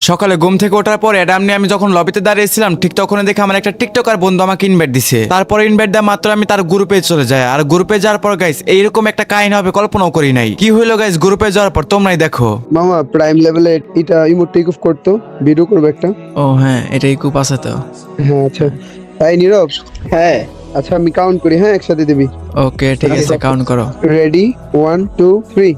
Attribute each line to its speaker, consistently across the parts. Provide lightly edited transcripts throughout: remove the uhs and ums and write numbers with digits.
Speaker 1: সকালে ঘুম থেকে ওঠার পর অ্যাডাম নিয়ে আমি যখন লবিতে দাঁড়িয়েছিলাম ঠিক তখনই দেখে আমার একটা টিকটকার বন্ধু আমাকে ইনভাইট দিছে। তারপর ইনভাইট দেওয়া মাত্র আমি তার গ্রুপে চলে যাই। আর গ্রুপে যাওয়ার পর গাইস এইরকম একটা কাহিনী হবে কল্পনাও করি নাই। কি হইলো গাইস গ্রুপে যাওয়ার পর তোমরাই দেখো।
Speaker 2: মামা প্রাইম লেভেলে এটা ইমোট টেক অফ করতো, ভিডিও করবে একটা।
Speaker 1: ও হ্যাঁ এটাই খুব আছে তো।
Speaker 2: হ্যাঁ আচ্ছা তাই নীরব।
Speaker 3: হ্যাঁ
Speaker 2: আচ্ছা আমি কাউন্ট করি, হ্যাঁ একসাথে দিবি।
Speaker 1: ওকে ঠিক আছে কাউন্ট করো।
Speaker 2: রেডি 1 2 3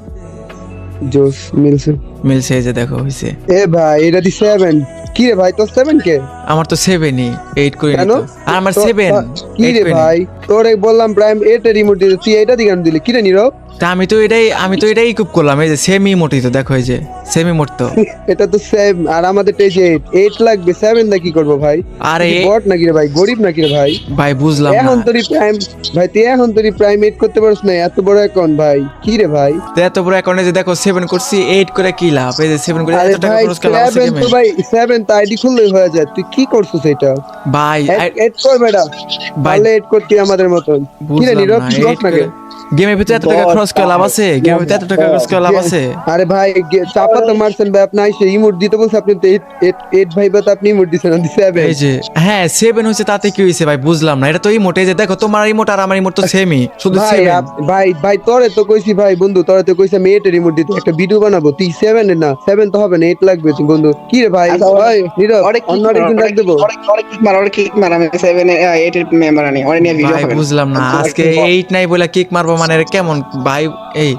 Speaker 2: জোস মিলছে।
Speaker 1: মিলছে এই যে দেখো হইছে।
Speaker 2: এ ভাই এটা দি 7 কি রে ভাই তোর 7 কে?
Speaker 1: আমার তো 7ই 8 করি
Speaker 2: কেন?
Speaker 1: তো। আর আমার 7
Speaker 2: কি রে ভাই তোরে বললাম প্রাইম 8 এর রিমোট দিতে তুই এটা দিগান দিলি কি রে নীরব?
Speaker 1: তা আমি তো এটাই খুব করলাম। এই যে সেমি মোটি তো দেখো এই যে সেমি মোট তো।
Speaker 2: এটা তো সেম আর আমাদের পেজ 8 লাগবে 7 দা কি করব ভাই?
Speaker 1: আরে
Speaker 2: বট নাকি রে ভাই, গরিব নাকি রে ভাই?
Speaker 1: ভাই বুঝলাম না।
Speaker 2: এখন তোরই প্রাইম ভাই, তুই এখন তোরই প্রাইম 8 করতে পারছ না, এত বড় অ্যাকাউন্ট ভাই কি রে ভাই?
Speaker 1: তো এত বড় অ্যাকাউন্টে যে দেখো 7 করছি 8 করে কি লাভ? এই যে 7 করে
Speaker 2: আরে
Speaker 1: এত টাকা
Speaker 2: ভাই
Speaker 1: খরচ করলাম আছে
Speaker 2: 7
Speaker 1: গেমে।
Speaker 2: তো ভাই 7 তো আইডি খুললেই হয়ে যায়, তুই কি করছিস এটা?
Speaker 1: ভাই
Speaker 2: 8 কর বেটা,
Speaker 1: ভাই
Speaker 2: ভালো 8 করতে আমাদের মতন কি রে নীরব, তুই বট নাকি?
Speaker 1: গেমের ভিতরে এত টাকা খরচ করে লাভ আছে? গেমের ভিতরে এত টাকা খরচ করে লাভ আছে?
Speaker 2: আরে ভাই চাপা তো মারছেন ভাই, আপনি আইসে ইমোট দিতে বলছে, আপনি তো 8 ভাই বা আপনি ইমোট দিছেন না 7।
Speaker 1: এই যে হ্যাঁ 7 হইছে তাতে কি হইছে ভাই বুঝলাম না। এটা তো ইমোট, এই যে দেখো তোমার ইমোট আর আমার ইমোট তো সেমই, শুধু
Speaker 2: ভাই
Speaker 1: 7।
Speaker 2: ভাই ভাই তোরে তো কইছি ভাই বন্ধু, তোরে তো কইছি আমি 8 এর রিমোট দিতে একটা ভিডিও বানাবো, তুই 7 এর না, 7 তো হবে না 8 লাগবে তুই বন্ধু কি রে ভাই? ওই নীরব অন্য আরেকদিন রাখ দেবো।
Speaker 3: কিক মার আমি 7 8 এর মেম্বার আনি ওরে নিয়ে ভিডিও
Speaker 1: ভাই
Speaker 3: হবে।
Speaker 1: বুঝলাম না আজকে 8 নাই বলে কিক মারবো মানে এটা কেমন ভাই? এই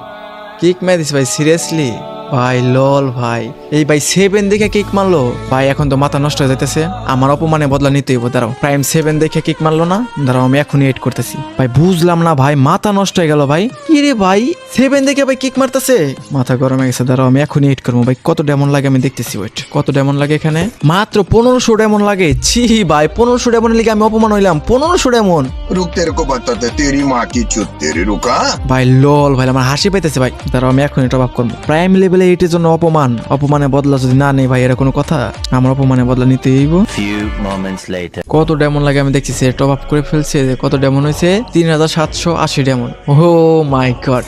Speaker 1: কিক মেরে ভাই সিরিয়াসলি ভাই লল ভাই এই ভাই 7 দেখে কিক মারলো ভাই, এখন তো মাথা নষ্ট হয়ে যাইতেছে। আমার অপমানে বদলা নিতে হইব। দাঁড়াও প্রাইম 7 দেখে কিক মারলো না, দাঁড়াও আমি এখনই 8 করতেছি। ভাই বুঝলাম না ভাই, মাথা নষ্ট হয়ে গেল ভাই। কি রে ভাই 7 দেখে ভাই কিক মারতেছে, মাথা গরম হয়ে গেছে। দাঁড়াও আমি এখনই 8 করবো। ভাই কত ডেমন লাগে আমি দেখতেছি, ওয়েট কত ডেমন লাগে এখানে? মাত্র 1500 ডেমন লাগে। ছি ভাই 1500 ডেমন লিগে আমি অপমান হইলাম। 1500 ডেমন
Speaker 4: रुक तेरे को बताते तेरी माँ की चुत तेरी रुका।
Speaker 1: ভাই লল ভাই আমার হাসি পাইতেছে ভাই। দাঁড়াও আমি এখনই টপ আপ করবো। প্রাইম লেভেলে এটির জন্য অপমানে বদলা যদি না নেই ভাই, এর কোনো কথা? আমার অপমানে বদলা নিতে হইব। কত ডেমন লাগে আমি দেখছি, টপ আপ করে ফেলছে। কত ডেমন হয়েছে? 3780 ডেমন। ও মাই গড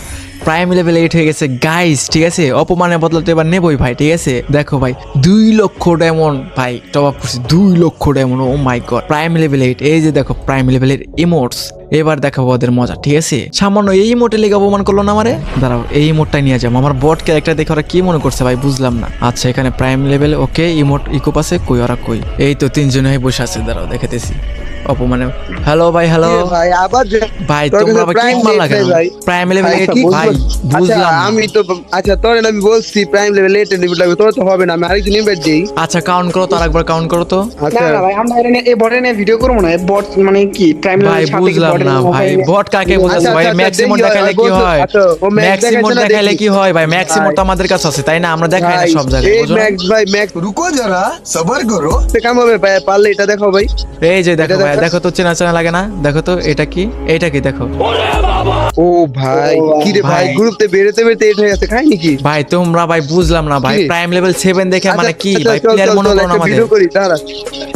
Speaker 1: প্রাইম লেভেল 8 হয়ে গেছে গাইস। ঠিক আছে অপমানের বদলা তো এবার নেবই ভাই। ঠিক আছে দেখো ভাই 2 লক্ষ ডেমন ভাই টপ আপ করছি, 2 লক্ষ ডেমন। ও মাই গড প্রাইম লেভেল 8। এই যে দেখো প্রাইম লেভেলের ইমোটস, এবার দেখাবো ওদের মজা। ঠিক আছে সামান্য এই ইমোটে লেগে অপমান করলো না আমারে। দাঁড়াও এই ইমোটটাই নিয়ে যাবো। আমার বট ক্যারেক্টার দেখে ওরা কি মনে করছে ভাই বুঝলাম না। আচ্ছা এখানে প্রাইম লেভেল ওকে, ইমোট ইকোপ আছে, কই ওরা কই? এই তো 3 জন হয়ে বসে আছে। দাঁড়াও দেখাতেছি অপমানে। হ্যালো ভাই হ্যালো
Speaker 2: ভাই আবার
Speaker 1: ভাই
Speaker 2: তোর
Speaker 1: তোমরা
Speaker 2: কাছে
Speaker 1: আবার কি
Speaker 2: prime
Speaker 1: মাল
Speaker 2: date
Speaker 1: লাগে
Speaker 2: নেই ভাই।
Speaker 1: প্রাইম লেভেল 8
Speaker 2: আচ্ছা,
Speaker 1: ভাই
Speaker 2: আচ্ছা
Speaker 1: বুঝলাম না।
Speaker 2: আমি তো আচ্ছা তোর আমি বলছি প্রাইম লেভেল 8 এর রিমোট লাগবে, তোর তো হবে না, আমি আরেকদিন ইনভাইট দেই।
Speaker 1: আচ্ছা কাউন্ট করো তো, আরেকবার কাউন্ট করো তো।
Speaker 2: আচ্ছা
Speaker 3: না না ভাই আমরা এই বটে নিয়ে ভিডিও করব না। বট মানে কি প্রাইম
Speaker 1: ভাই বুঝলাম না ভাই বট কাকে বুঝাচ্ছে ভাই? ম্যাক্সিমাম দেখাইলে কি হয়? ম্যাক্সিমাম দেখাইলে কি হয় ভাই? ম্যাক্সিমাম তো আমাদের কাছে আছে তাই না? আমরা দেখাই না সব জায়গায় বুঝো না?
Speaker 2: ম্যাক্স ভাই ম্যাক্স
Speaker 4: रुको जरा सबर करो।
Speaker 2: কাম হবে ভাই, পারলে এটা দেখাও ভাই।
Speaker 1: এই যে দেখো
Speaker 2: এটা
Speaker 1: ভাই
Speaker 2: দেখো।
Speaker 1: দেখো তো চেনা চেনা লাগে না? দেখো তো এটা কি, এইটা কি দেখো
Speaker 2: ও ভাই কি রে ভাই
Speaker 1: ভাই।
Speaker 2: গ্রুপতে বেরোতে বেরোতে এটা হয়ে গেছে, খাই নাকি?
Speaker 1: ভাই তোমরা ভাই বুঝলাম না ভাই
Speaker 2: কি?
Speaker 1: প্রাইম লেভেল 7 দেখে মানে কি
Speaker 2: আচ্ছা,
Speaker 1: ভাই?
Speaker 2: চল,
Speaker 1: প্লেয়ার
Speaker 2: চল,
Speaker 1: মনে
Speaker 2: চল,
Speaker 1: করো না
Speaker 2: একটা
Speaker 1: আমাদের?
Speaker 2: ভিডিও করি দাঁড়া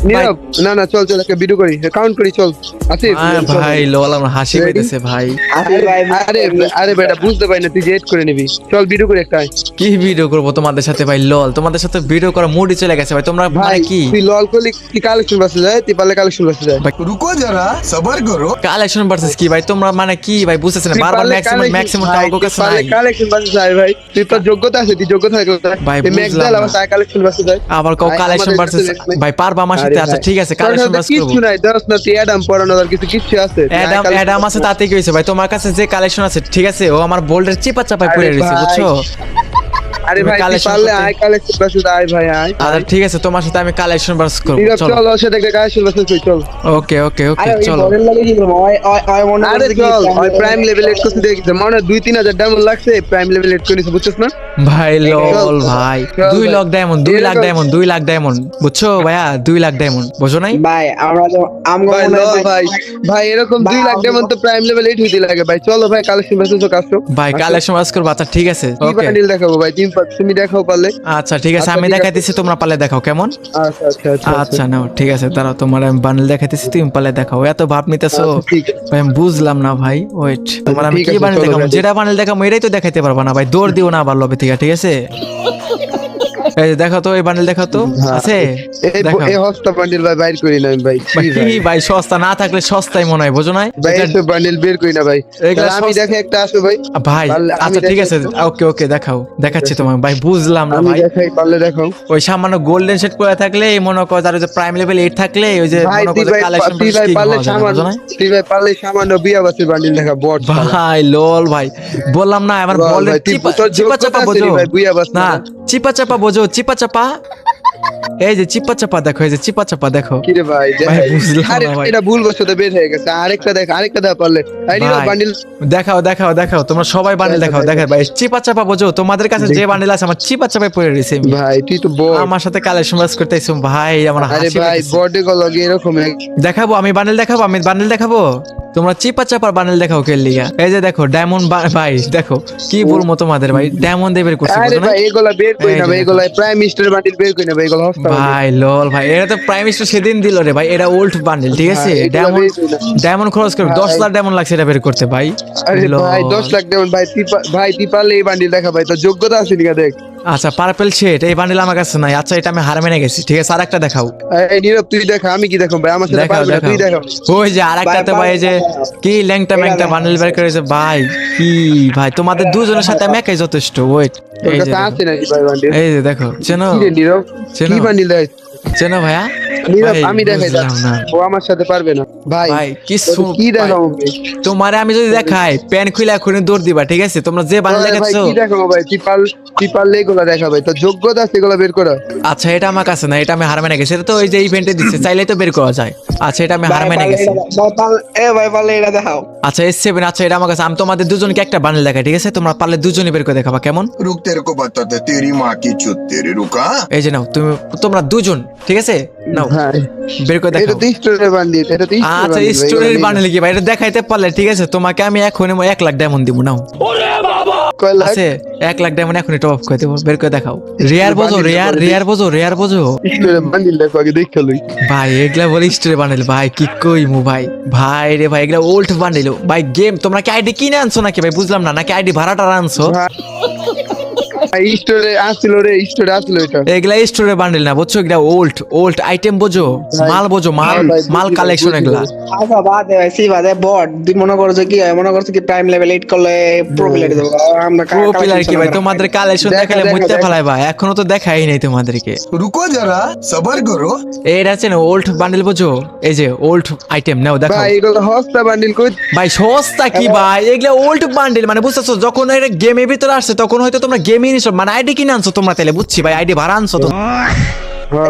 Speaker 2: নীরব। না না চল চল একটা ভিডিও করি, কাউন্ট করি চল। আসিফ চল।
Speaker 1: ভাই লল আমার হাসি
Speaker 2: Ready?
Speaker 1: পাইতেছে ভাই।
Speaker 3: আসলে ভাই
Speaker 2: আরে আরে বেটা বুঝতে পারি না, তুই জেট করে নিবি। চল ভিডিও করে একটা।
Speaker 1: কি ভিডিও করবো তোমাদের সাথে ভাই? লল তোমাদের সাথে ভিডিও করার মুডই চলে গেছে ভাই। তোমরা
Speaker 2: ভাই
Speaker 1: মানে কি
Speaker 2: তুই লল করলি কি কালেকশন বাসে যায়, তুই পারলে কালেকশন বাসে যায়।
Speaker 4: रुको जरा सबर करो।
Speaker 1: কালেকশন ভার্সেস কি ভাই? তোমরা মানে কি ভাই বুঝতেছেন না? বারবার ম্যাক্সিমাম টাকা কাছে নাই।
Speaker 2: কালেকশন বাসে যায় ভাই, তুই তোর যোগ্যতা আছে, তুই যোগ্যতা থাকে
Speaker 1: ভাই,
Speaker 2: তুই ম্যাক্স
Speaker 1: বুঝলাম
Speaker 2: দাও আমার
Speaker 1: না।
Speaker 2: সাই কালেকশন বাসে যায়।
Speaker 1: আবার কও
Speaker 2: ভাই,
Speaker 1: কালেকশন
Speaker 2: আমাদের
Speaker 1: ভার্সেস
Speaker 2: কাছে
Speaker 1: ভাই পারবা আমার সাথে?
Speaker 2: আরে
Speaker 1: আচ্ছা
Speaker 2: ভাই,
Speaker 1: ঠিক আছে
Speaker 2: তোর
Speaker 1: কালেকশন
Speaker 2: সাথে
Speaker 1: ভার্স করব।
Speaker 2: কিচ্ছু নাই, দশ না তুই অ্যাডাম পড়ানো আর কিছু আছে।
Speaker 1: অ্যাডাম আছে তাতে কি হয়েছে ভাই? তোমার কাছে যে কালেকশন আছে ঠিক আছে, ও আমার বোল্ডের চিপা চাপায় পড়ে
Speaker 2: আরে
Speaker 1: রয়েছে
Speaker 2: ভাই,
Speaker 1: বুঝছো?
Speaker 2: আরে
Speaker 1: তুমি
Speaker 2: ভাই তুই
Speaker 1: collection
Speaker 2: পারলে
Speaker 1: করতে-
Speaker 2: আয় কালেকশন বাসে আয় ভাই আয়।
Speaker 1: আচ্ছা ঠিক আছে তোমার সাথে আমি কালেকশন ভার্স করব।
Speaker 2: নীরব
Speaker 1: চলো
Speaker 2: চল ওর সাথে একটা কালেকশন বাসে চল।
Speaker 1: ওকে ওকে ওকে
Speaker 3: আরে ওই
Speaker 1: চলো।
Speaker 3: বটের লাগে কি করব? ওই মনে
Speaker 2: আরে
Speaker 3: করছে কি
Speaker 2: চল ওই প্রাইম লেভেল 8 করতে দেখি মনে 2-3 হাজার ডায়মন্ড লাগছে, প্রাইম লেভেল 8 করে নিছে বুঝছস না?
Speaker 1: ভাই লল ভাই
Speaker 2: চল
Speaker 1: 2
Speaker 2: ভাই।
Speaker 1: লাখ ডায়মন্ড 2 লাখ
Speaker 2: এরকম-
Speaker 1: ডায়মন্ড 2 লাখ ডায়মন্ড বুঝছো ভাইয়া? 2 লাখ ডায়মন্ড বুঝো নাই?
Speaker 3: ভাই আমরা তো আমগো
Speaker 2: ভাই
Speaker 3: মনে
Speaker 2: লো
Speaker 3: হয়
Speaker 2: ভাই ভাই এরকম 2 লাখ ডায়মন্ড তো প্রাইম লেভেল 8 হইতে লাগে ভাই। চলো ভাই কালেকশন বাসে তো কাজ
Speaker 1: ভাই কালেকশন ভার্স করব। আচ্ছা ঠিক আছে
Speaker 2: কি
Speaker 1: ওকে
Speaker 2: বান্ডিল দেখাবো ভাই, তুমি দেখাও পারলে।
Speaker 1: আচ্ছা ঠিক আছে
Speaker 2: আচ্ছা,
Speaker 1: আমি
Speaker 2: ঠিক আছে।
Speaker 1: দেখাইতেছি তোমরা পালে দেখাও কেমন?
Speaker 2: আচ্ছা আচ্ছা আচ্ছা
Speaker 1: আচ্ছা নাও ঠিক আছে দাঁড়াও তোমার আমি বান্ডেল দেখাইতেছি তুমি পালে দেখাও। এত ভাব নিতেছো
Speaker 2: আচ্ছা, ঠিক আছে।
Speaker 1: ভাই আমি বুঝলাম না ভাই। ওয়েট তোমার আমি
Speaker 2: ঠিক
Speaker 1: কি
Speaker 2: আছে,
Speaker 1: বান্ডেল
Speaker 2: চলো,
Speaker 1: দেখাবো?
Speaker 2: ready?
Speaker 1: যেটা বান্ডেল দেখাবো এটাই তো দেখাইতে পারবা না ভাই। দৌড় দিও না আবার লবে থেকে ঠিক আছে? এই যে দেখো তো এই বান্ডেল দেখো তো আছে দেখো
Speaker 2: এই হস্তা বান্ডিল ভাই বাইর করি না আমি ভাই
Speaker 1: ভাই, কি ভাই সস্তা না থাকলে সস্তাই মনে হয় বুঝো না
Speaker 2: ভাই এই বান্ডিল বের করি না ভাই
Speaker 1: এগুলা
Speaker 2: তাহলে আমি
Speaker 1: সস্তা-
Speaker 2: দেখে একটা আসো ভাই
Speaker 1: ভাই
Speaker 2: পারলে আমি
Speaker 1: আচ্ছা ঠিক আছে
Speaker 2: দেখাই
Speaker 1: ওকে ওকে দেখাও দেখাচ্ছি তোমাকে ভাই বুঝলাম না
Speaker 2: আমি
Speaker 1: ভাই
Speaker 2: দেখাই পারলে দেখাও
Speaker 1: ওই সামান্য গোল্ডেন সেট করে থাকলে এই মনে করো তার যে প্রাইম লেভেল 8 থাকলে ওই যে
Speaker 2: ভাই
Speaker 1: মনে
Speaker 2: তুই
Speaker 1: করো
Speaker 2: ভাই
Speaker 1: কালেকশন
Speaker 2: তুই ভাই পারলে সামান্য
Speaker 1: বুঝো না
Speaker 2: তুই ভাই পারলে সামান্য বিয়া বাসের বান্ডিল দেখা বট
Speaker 1: ভাই লল ভাই বললাম না আমার
Speaker 2: লল
Speaker 1: গোল্ডেন
Speaker 2: ভাই, তুই
Speaker 1: চিপা
Speaker 2: তোর
Speaker 1: চিপা
Speaker 2: যোগ্যতা
Speaker 1: চাপা
Speaker 2: আছে
Speaker 1: বোঝো
Speaker 2: রে ভাই, বুইয়া বাস
Speaker 1: না
Speaker 2: না।
Speaker 1: চিপা চাপা বোঝো চিপা চাপা এই যে চিপা চাপা দেখো এই যে চিপা চাপা দেখো
Speaker 2: কি রে ভাই
Speaker 1: ভাই, বুঝলাম
Speaker 2: আরে
Speaker 1: না ভাই।
Speaker 2: এটা ভুল বসতে বের হয়ে গেছে আরেকটা দেখ আরেকটা দেখ পারলে এই নিলো
Speaker 1: ভাই,
Speaker 2: বান্ডিল
Speaker 1: দেখাও দেখাও দেখাও তোমরা সবাই বান্ডেল দেখাও দেখাও ভাই চিপা চাপা বোঝো তোমাদের কাছে যে বান্ডেল আছে আমার চিপা চাপায় পড়ে রয়েছে আমি।
Speaker 2: ভাই তুই তো বট
Speaker 1: আমার সাথে কালেকশন বাস করতেছো ভাই আমার
Speaker 2: আরে
Speaker 1: হাসি
Speaker 2: ভাই
Speaker 1: পাইতেছে।
Speaker 2: বডি গুলো এরকম
Speaker 1: দেখাবো আমি বান্ডেল দেখাবো আমি বান্ডেল দেখাবো তোমরা চিপা চাপার বান্ডেল দেখাও কেলিয়া এই যে দেখো ডায়মন্ড ভাই দেখো কি বলবো তোমাদের ভাই ডায়মন্ড দেবের করছে
Speaker 2: আরে
Speaker 1: বুঝো না?
Speaker 2: ভাই এগুলা বের করি
Speaker 1: এই
Speaker 2: না যে
Speaker 1: দেখো।
Speaker 2: ভাই এগুলা প্রাইম মিনিস্টার বান্ডিল বের করি না ভাই এগুলা হস্তা
Speaker 1: ভাই লল ভাই এটা তো প্রাইম মিনিস্টার সেদিন দিল রে ভাই এটা ওল্ড বান্ডেল ঠিক আছে
Speaker 2: হ্যাঁ, এগুলা
Speaker 1: ডায়মন্ড
Speaker 2: বের করি না।
Speaker 1: ডায়মন্ড খরচ করে 10,000 ডায়মন্ড লাগছে এটা বের করতে ভাই
Speaker 2: আরে
Speaker 1: লল।
Speaker 2: ভাই 10 লাখ দেবেন ভাই ভাই তুই পারলে এই বান্ডিল দেখা ভাই তোর যোগ্যতা আছে নিকা দেখ
Speaker 1: আচ্ছা পার্পল শেড এই বান্ডেল আমার কাছে নাই আচ্ছা এটা আমি হার মেনে গেছি ঠিক আছে আরেকটা দেখাও
Speaker 2: এই নীরব তুই দেখা আমি কি দেখো ভাই আমার সাথে
Speaker 1: দেখাও
Speaker 2: পারবে না তুই
Speaker 1: দেখাও
Speaker 2: দেখাও
Speaker 1: ওই যে আরেকটাতে
Speaker 3: ভাই,
Speaker 1: ভাই এই যে কি ল্যাংটা ম্যাংটা
Speaker 3: দেখাও।
Speaker 1: বান্ডেল বের করেছে ভাই কি ভাই তোমাদের দুজনের সাথে আমি একাই যথেষ্ট ওয়েট
Speaker 2: তোর
Speaker 1: এই যে
Speaker 2: কাছে
Speaker 1: দেখো।
Speaker 2: আছে নাকি ভাই বান্ডিল
Speaker 1: এই যে দেখো চেনো
Speaker 2: কি রে নীরব
Speaker 1: চেনো?
Speaker 2: কি বান্ডিল দেখ
Speaker 1: চেনো ভাইয়া
Speaker 2: নীরব
Speaker 1: ভাই,
Speaker 2: আমি দেখাই
Speaker 1: বুঝলাম না।
Speaker 2: ও আমার সাথে পারবে না ভাই
Speaker 1: ভাই কি
Speaker 2: তোর কি দেখাও ভাই?
Speaker 1: তোমারে আমি যদি দেখাই প্যান খুলে এখনই দৌড় দিবা ঠিক আছে তোমরা যে বান্ডেল
Speaker 2: আরে ভাই
Speaker 1: দেখাচ্ছো
Speaker 2: কি দেখাবো ভাই তুই পারলে এগুলা দেখা ভাই তোর যোগ্যতা আছে এগুলা বের করা
Speaker 1: আচ্ছা এটা আমার কাছে না এটা আমি হার মেনে গেছি এটা তো ওই যে ইভেন্টে দিচ্ছে চাইলেই তো বের করা যায় আচ্ছা এটা আমি হার
Speaker 3: ভাই,
Speaker 1: মেনে
Speaker 3: পারলে
Speaker 1: গেছি
Speaker 3: এটা- ভাই, পারলে- এ ভাই পারলে এটা দেখাও
Speaker 1: আচ্ছা S7 আচ্ছা এটা আমার কাছে আমি তোমাদের দুজনকে একটা বান্ডেল দেখাই ঠিক আছে তোমরা পারলে দুজনই বের করে দেখাবা কেমন
Speaker 4: रुक तेरे को बताते तेरी माँ की चुत तेरे रुका
Speaker 1: এই যে নাও তোমরা দুজন ঠিক আছে নাও
Speaker 2: হ্যাঁ
Speaker 1: বের করে
Speaker 2: এটা
Speaker 1: দেখাও
Speaker 2: তো স্টোরের বান্ডিল এটা তো
Speaker 1: আচ্ছা স্টোরির বান্ডেল কি ভাই এটা দেখাইতে পারলে ঠিক আছে তোমাকে আমি এখনই 1 লাখ ডায়মন্ড দিব নাও
Speaker 2: কয় লাখ
Speaker 1: আছে 1 লাখ ডায়মন্ড এখনই টপ আপ করে দেবো বের করে দেখাও রেয়ার বোঝো রেয়ার বোঝো
Speaker 2: স্টোরের বান্ডিল দেখো আগে দেখে লই
Speaker 1: ভাই এগুলা বলে স্টোরি বান্ডেল ভাই কি কইমু ভাই ভাই রে ভাই এগুলা ওল্ড বান্ডেল ভাই গেম তোমরা কি আইডি কিনে আনছো নাকি ভাই বুঝলাম না নাকি আইডি ভাড়াটা আনছো
Speaker 2: স্টোরে আসছিল রে স্টোরে আসছিল এটা
Speaker 1: এগুলা স্টোরি বান্ডেল না বুঝছো এগুলা ওল্ড আইটেম বোঝো মাল বোঝো মাল
Speaker 2: ভাই,
Speaker 1: মাল
Speaker 2: বুঝি
Speaker 1: কালেকশন
Speaker 2: ভাই,
Speaker 1: এগুলা
Speaker 3: আচ্ছা বাদ দে ভাই সি বাদে বট তুই মনে করছো কি হয়? মনে করছো কি প্রাইম লেভেল 8 করলে প্রো প্লেয়ার দেবো আমরা
Speaker 1: প্রো প্লেয়ার কি ভাই তোমাদের কালেকশন
Speaker 2: দেখা,
Speaker 1: দেখালে
Speaker 2: দেখা,
Speaker 1: মুইতে
Speaker 2: দেখা।
Speaker 1: ফেলাই ভাই এখনো তো দেখাই নাই তোমাদেরকে
Speaker 4: रुको जरा सबर करो
Speaker 1: এইটা আছে না ওল্ড বান্ডেল বোঝো এই যে ওল্ড আইটেম নাও দেখো
Speaker 2: ভাই এগুলো হস্তা বান্ডিল কই
Speaker 1: ভাই সস্তা কি ভাই এগুলা ওল্ড বান্ডেল মানে বুঝতেছো যখন এটা গেমের ভিতরে আসছে তখন হয়তো তোমরা গেমই নিছো মানে আইডি কিনে আনছো তোমরা তাহলে বুঝছি ভাই আইডি ভাড়া আনছো তো
Speaker 2: হ্যাঁ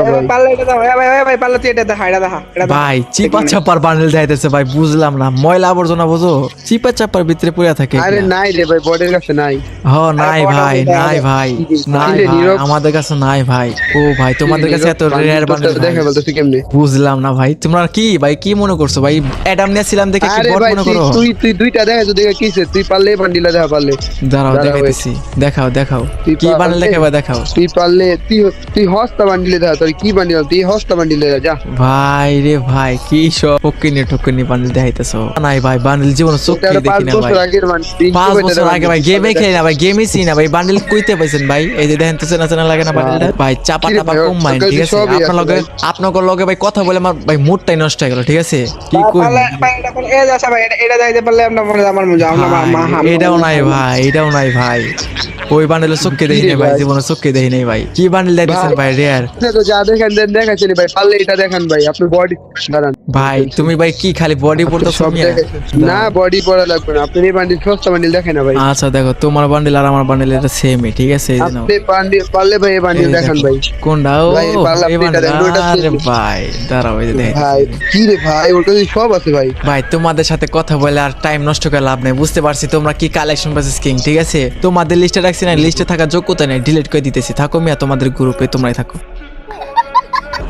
Speaker 2: ভাই
Speaker 3: পারলে এটা দাও ভাই পারলে তুই এটা দেখা এটা দেখা এটা দেখা।
Speaker 1: ভাই চিপা চাপার বান্ডেল যাইতেছে ভাই বুঝলাম না ময়লা আবর্জনা বুঝো চিপা চাপার ভিতরে পড়ে থাকে
Speaker 2: আরে নাই রে ভাই বডির কাছে নাই
Speaker 1: হ নাই
Speaker 3: বড়
Speaker 1: ভাই
Speaker 3: বড়
Speaker 1: নাই ভাই নাই
Speaker 2: কিরে,
Speaker 1: ভাই
Speaker 2: নীরব?
Speaker 1: আমাদের কাছে নাই ভাই ও ভাই তোমাদের কাছে এত রেয়ার বান্ডেল
Speaker 2: দেখা বলতেছি কেমনে
Speaker 1: বুঝলাম না ভাই তোমরা কি ভাই কি মনে করছো ভাই অ্যাডাম নিয়েছিলাম দেখে কি
Speaker 2: আরে
Speaker 1: বট
Speaker 2: ভাই
Speaker 1: মনে করো
Speaker 2: তুই দুইটা দেখা তো দেখা কিসে তুই পারলে বান্ডিলা দেখা পারলে
Speaker 1: দাঁড়াও
Speaker 2: দাঁড়াও,
Speaker 1: দেখাইতেছি দেখাও
Speaker 2: তুই
Speaker 1: কি বান্ডেল
Speaker 2: পারলে?
Speaker 1: দেখাবা দেখাও
Speaker 2: তুই পারলে তুই হস্তা বান্ডিলে দেখা তোর কি বান্ডিল তুই হস্তা বান্ডিলে যা
Speaker 1: ভাই রে ভাই কি সব ঠকিনি বান্ডেল দেখাইতেছো নাই ভাই বান্ডেল জীবন চোখে
Speaker 2: এটা
Speaker 1: দেখি
Speaker 2: 5
Speaker 1: না ভাই
Speaker 2: বছর আগের বান্ডিল
Speaker 1: 5 বছর আগে ভাই গেমে খেলি না ভাই গেমই চিনি না ভাই বান্ডেল কইতে পাইছেন ভাই এই যে দেখেন তো চেনা লাগে না বান্ডেলটা ভাই চাপা
Speaker 2: কিরে
Speaker 1: টাপা
Speaker 2: ভাই,
Speaker 1: কম মাইন্ড
Speaker 2: ওর
Speaker 1: ঠিক
Speaker 2: কাছে
Speaker 1: আছে
Speaker 2: সবই আছে
Speaker 1: আপনার লগে
Speaker 2: ভাই।
Speaker 1: আপনার লগে ভাই কথা বলে আমার ভাই মুডটাই নষ্ট হয়ে গেল ঠিক আছে কি কই
Speaker 3: পারলে এটা পারলে এ যাচ্ছে ভাই এটা যাইতে পারলে আমরা মনে আমার মজা আমরা মা
Speaker 1: এটাও নাই ভাই ওই বান্ডেলের চোখে দেখি নাই ভাই জীবনে চোখে দেখি নাই ভাই কি বান্ডেল দিতেছেন ভাই রেয়ার
Speaker 2: তো যা দেখেন দেখাচ্ছেন ভাই পারলে এটা দেখান ভাই আপনি বডি দাঁড়ান
Speaker 1: ভাই তুমি ভাই কি খালি বডি পড়তে
Speaker 2: সব দেখাচ্ছেন না বডি পড়া লাগবে না আপনি এই বান্ডিল সস্তা বান্ডিল দেখেন না ভাই
Speaker 1: আচ্ছা দেখো তোমার বান্ডেল আর আমার বান্ডেল এটা সেমই ঠিক আছে এই যে নাও
Speaker 2: আপনি বান্ডিল পারলে ভাই এই বান্ডিল
Speaker 1: এই
Speaker 2: দেখান
Speaker 1: দেখো।
Speaker 2: ভাই
Speaker 1: কোনটা ও
Speaker 2: ভাই, পারলে
Speaker 1: এই
Speaker 2: আপনি এটা
Speaker 1: বান্ডেল
Speaker 2: দেন, ওটা
Speaker 1: আরে
Speaker 2: same।
Speaker 1: ভাই দাঁড়াও এই যে দেখো
Speaker 2: ভাই কি রে ভাই ওর কাছে সব আছে ভাই
Speaker 1: ভাই তোমাদের সাথে কথা বলে আর টাইম নষ্ট করে লাভ নেই বুঝতে পারছি তোমরা কি কালেকশন ভার্সেস কিং ঠিক আছে তোমাদের লিস্টে রাখছি না লিস্টে থাকার যোগ্যতা নেই ডিলিট করে দিতেছি থাকো মিয়া তোমাদের গ্রুপে তোমরাই থাকো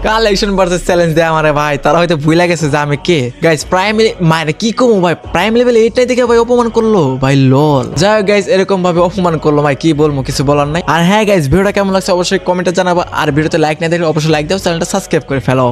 Speaker 1: কালেকশন ভার্সেস চ্যালেঞ্জ দেয় আমারে ভাই তারা হয়তো ভুলে গেছে যে আমি কে গাইস প্রাইম মানে কি কমু ভাই প্রাইম লেভেল এইটাই দেখে ভাই অপমান করলো ভাই লল যাই গাইস এরকম ভাবে অপমান করলো ভাই কি বলবো কিছু বলার নাই আর হ্যাঁ গাইস ভিডিওটা কেমন লাগছে অবশ্যই কমেন্টে জানাবো আর ভিডিওতে লাইক না দিলে অবশ্যই লাইক দাও চ্যানেলটা সাবস্ক্রাইব করে ফেলো